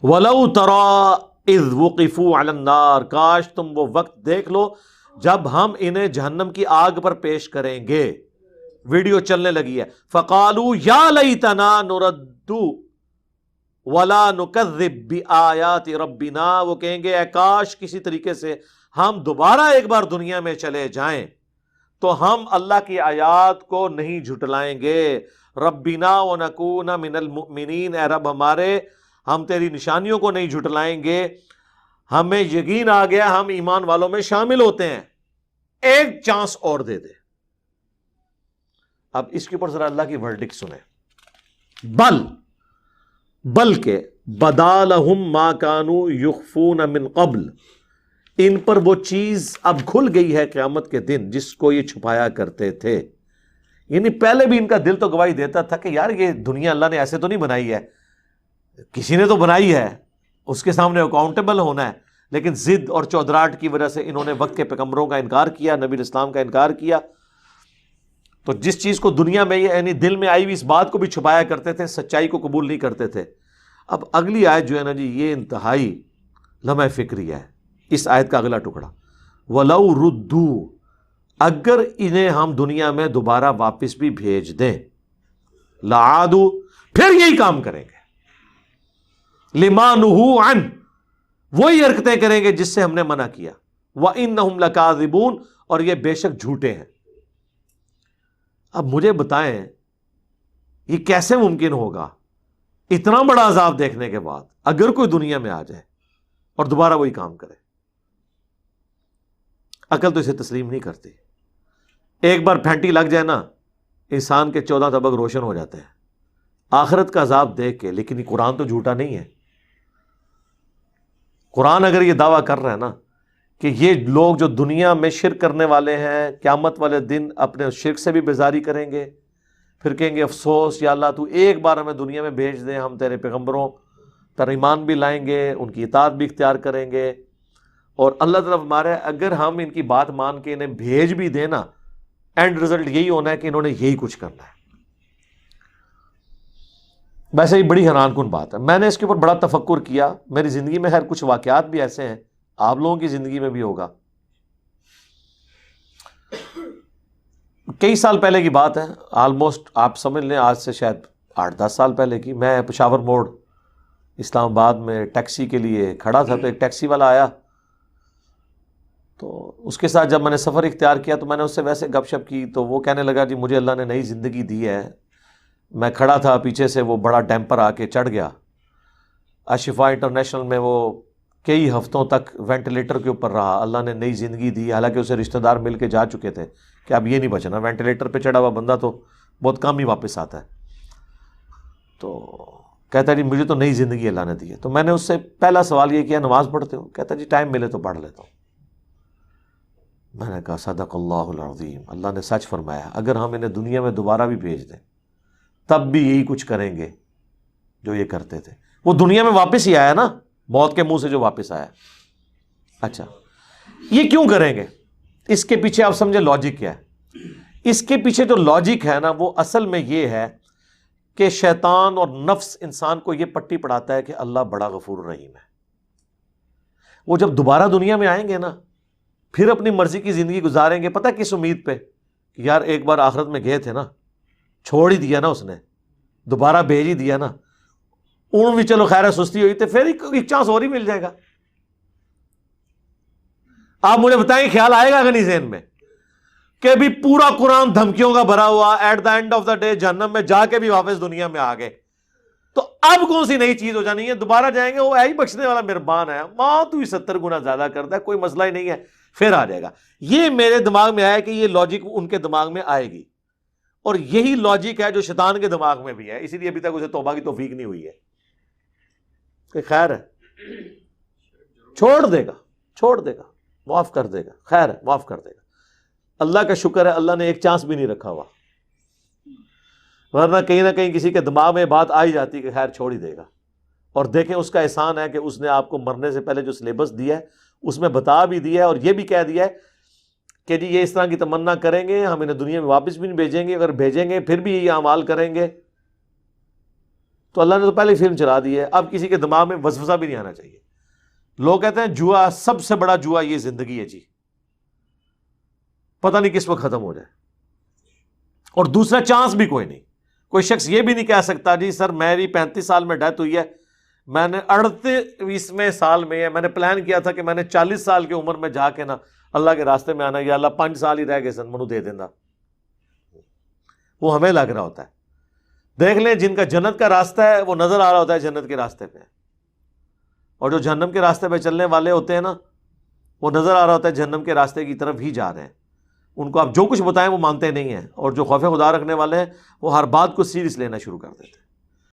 وَلَوْ تَرَىٰ إِذْ وُقِفُوا عَلَى النَّارِ، کاش تم وہ وقت دیکھ لو جب ہم انہیں جہنم کی آگ پر پیش کریں گے. ویڈیو چلنے لگی ہے. فَقَالُوا يَا لَيْتَنَا نُرَدُّ وَلَا نُكَذِّبْ بِآيَاتِ رَبِّنَا، وہ کہیں گے اے کاش کسی طریقے سے ہم دوبارہ ایک بار دنیا میں چلے جائیں تو ہم اللہ کی آیات کو نہیں جھٹلائیں گے. رَبِّنَا وَنَكُونَ مِنَ الْمُؤْمِنِينَ، اے رب ہمارے ہم تیری نشانیوں کو نہیں جھٹلائیں گے، ہمیں یقین آ گیا ہم ایمان والوں میں شامل ہوتے ہیں، ایک چانس اور دے دے. اب اس کے اوپر ذرا اللہ کی ورڈکٹ سنیں. بلکہ بدا لہم ما کانوا یخفون من قبل، ان پر وہ چیز اب کھل گئی ہے قیامت کے دن جس کو یہ چھپایا کرتے تھے. یعنی پہلے بھی ان کا دل تو گواہی دیتا تھا کہ یار یہ دنیا اللہ نے ایسے تو نہیں بنائی ہے، کسی نے تو بنائی ہے، اس کے سامنے اکاؤنٹیبل ہونا ہے. لیکن ضد اور چودراہٹ کی وجہ سے انہوں نے وقت کے پیغمبروں کا انکار کیا، نبی اسلام کا انکار کیا. تو جس چیز کو دنیا میں یعنی دل میں آئی ہوئی اس بات کو بھی چھپایا کرتے تھے، سچائی کو قبول نہیں کرتے تھے. اب اگلی آیت جو ہے نا جی، یہ انتہائی لمحہ فکری ہے. اس آیت کا اگلا ٹکڑا، وَلَوْ رُدُّوا، اگر انہیں ہم دنیا میں دوبارہ واپس بھی بھیج دیں، لَعَادُوا، پھر یہی کام کریں گے، لِمَا نُهُوا عَنْهُ، وہی حرکتیں کریں گے جس سے ہم نے منع کیا. وَإِنَّهُمْ لَكَاذِبُونَ، اور یہ بے شک جھوٹے ہیں. اب مجھے بتائیں یہ کیسے ممکن ہوگا اتنا بڑا عذاب دیکھنے کے بعد اگر کوئی دنیا میں آ جائے اور دوبارہ وہی کام کرے؟ عقل تو اسے تسلیم نہیں کرتی. ایک بار پھینٹی لگ جائے نا، انسان کے 14 طبق روشن ہو جاتے ہیں آخرت کا عذاب دیکھ کے. لیکن یہ قرآن تو جھوٹا نہیں ہے. قرآن اگر یہ دعویٰ کر رہا ہے نا کہ یہ لوگ جو دنیا میں شرک کرنے والے ہیں قیامت والے دن اپنے شرک سے بھی بیزاری کریں گے، پھر کہیں گے افسوس یا اللہ تو ایک بار ہمیں دنیا میں بھیج دیں، ہم تیرے پیغمبروں پر ایمان بھی لائیں گے، ان کی اطاعت بھی اختیار کریں گے. اور اللہ طرف ہمارے اگر ہم ان کی بات مان کے انہیں بھیج بھی دیں نا، اینڈ رزلٹ یہی ہونا ہے کہ انہوں نے یہی کچھ کرنا ہے. ویسے ہی بڑی حیران کن بات ہے. میں نے اس کے اوپر بڑا تفکر کیا. میری زندگی میں خیر کچھ واقعات بھی ایسے ہیں، آپ لوگوں کی زندگی میں بھی ہوگا. کئی سال پہلے کی بات ہے، آلموسٹ آپ سمجھ لیں آج سے شاید 8-10 سال پہلے کی. میں پشاور موڑ اسلام آباد میں ٹیکسی کے لیے کھڑا تھا تو ایک ٹیکسی والا آیا، تو اس کے ساتھ جب میں نے سفر اختیار کیا تو میں نے اس سے ویسے گپ شپ کی. تو وہ کہنے لگا جی مجھے اللہ نے نئی زندگی دی ہے. میں کھڑا تھا، پیچھے سے وہ بڑا ڈیمپر آ کے چڑھ گیا. اشفا انٹرنیشنل میں وہ کئی ہفتوں تک وینٹیلیٹر کے اوپر رہا. اللہ نے نئی زندگی دی، حالانکہ اسے رشتہ دار مل کے جا چکے تھے کہ اب یہ نہیں بچنا. وینٹیلیٹر پہ چڑھا ہوا بندہ تو بہت کم ہی واپس آتا ہے. تو کہتا ہے جی مجھے تو نئی زندگی اللہ نے دی ہے. تو میں نے اس سے پہلا سوال یہ کیا نماز پڑھتے ہو؟ کہتا ہے جی ٹائم ملے تو پڑھ لیتا ہوں. میں نے کہا صدق اللہ العظیم، اللہ نے سچ فرمایا. اگر ہم انہیں دنیا میں دوبارہ بھی بھیج دیں تب بھی یہی کچھ کریں گے جو یہ کرتے تھے. وہ دنیا میں واپس ہی آیا نا، موت کے منہ سے جو واپس آیا. اچھا یہ کیوں کریں گے؟ اس کے پیچھے آپ سمجھے لاجک کیا ہے؟ اس کے پیچھے جو لاجک ہے نا وہ اصل میں یہ ہے کہ شیطان اور نفس انسان کو یہ پٹی پڑھاتا ہے کہ اللہ بڑا غفور رحیم ہے. وہ جب دوبارہ دنیا میں آئیں گے نا پھر اپنی مرضی کی زندگی گزاریں گے. پتہ کس امید پہ؟ کہ یار ایک بار آخرت میں گئے تھے نا، چھوڑ ہی دیا نا اس نے، دوبارہ بھیج ہی دیا نا، اون بھی چلو خیر سستی ہوئی تو پھر ایک چانس اور ہی مل جائے گا. آپ مجھے بتائیں خیال آئے گا کہ نہیں ذہن میں کہ بھی پورا قرآن دھمکیوں کا بھرا ہوا، at the end of the day جہنم میں جا کے بھی واپس دنیا میں آ گئے تو اب کون سی نئی چیز ہو جانی ہے؟ دوبارہ جائیں گے، وہ ہے ہی بخشنے والا مہربان ہے، ماں تو ہی 70 گنا زیادہ کرتا ہے، کوئی مسئلہ ہی نہیں ہے، پھر آ جائے گا. یہ میرے دماغ میں آیا کہ یہ لاجک ان کے دماغ میں آئے گی، اور یہی لاجک ہے جو شیطان کے دماغ میں بھی ہے. اسی لیے ابھی تک اسے توبہ کی توفیق نہیں ہوئی ہے. کہ خیر ہے، چھوڑ دے گا، معاف کر دے گا، خیر ہے معاف کر دے گا. اللہ کا شکر ہے اللہ نے ایک چانس بھی نہیں رکھا ہوا، ورنہ کہیں نہ کہیں کسی کے دماغ میں بات آ ہی جاتی کہ خیر چھوڑ ہی دے گا. اور دیکھیں اس کا احسان ہے کہ اس نے آپ کو مرنے سے پہلے جو سلیبس دیا ہے اس میں بتا بھی دیا ہے اور یہ بھی کہہ دیا ہے کہ جی یہ اس طرح کی تمنا کریں گے، ہم انہیں دنیا میں واپس بھی نہیں بھیجیں گے، اگر بھیجیں گے پھر بھی یہ اعمال کریں گے تو اللہ نے تو پہلے فلم چلا دی ہے، اب کسی کے دماغ میں وسوسہ بھی نہیں آنا چاہیے۔ لوگ کہتے ہیں جوا، سب سے بڑا جوا یہ زندگی ہے جی، پتہ نہیں کس وقت ختم ہو جائے، اور دوسرا چانس بھی کوئی نہیں۔ کوئی شخص یہ بھی نہیں کہہ سکتا جی سر میری 35 سال میں ڈیتھ ہوئی ہے، میں نے 38ویں سال میں میں نے پلان کیا تھا کہ میں نے 40 سال کی عمر میں جا کے نا اللہ کے راستے میں آنا، یا اللہ 5 سال ہی رہ گئے سن منو دے دینا، وہ ہمیں لگ رہا ہوتا ہے۔ دیکھ لیں جن کا جنت کا راستہ ہے وہ نظر آ رہا ہوتا ہے جنت کے راستے پہ، اور جو جہنم کے راستے پہ چلنے والے ہوتے ہیں نا وہ نظر آ رہا ہوتا ہے جہنم کے راستے کی طرف ہی جا رہے ہیں۔ ان کو آپ جو کچھ بتائیں وہ مانتے نہیں ہیں، اور جو خوف خدا رکھنے والے ہیں وہ ہر بات کو سیریس لینا شروع کر دیتے ہیں۔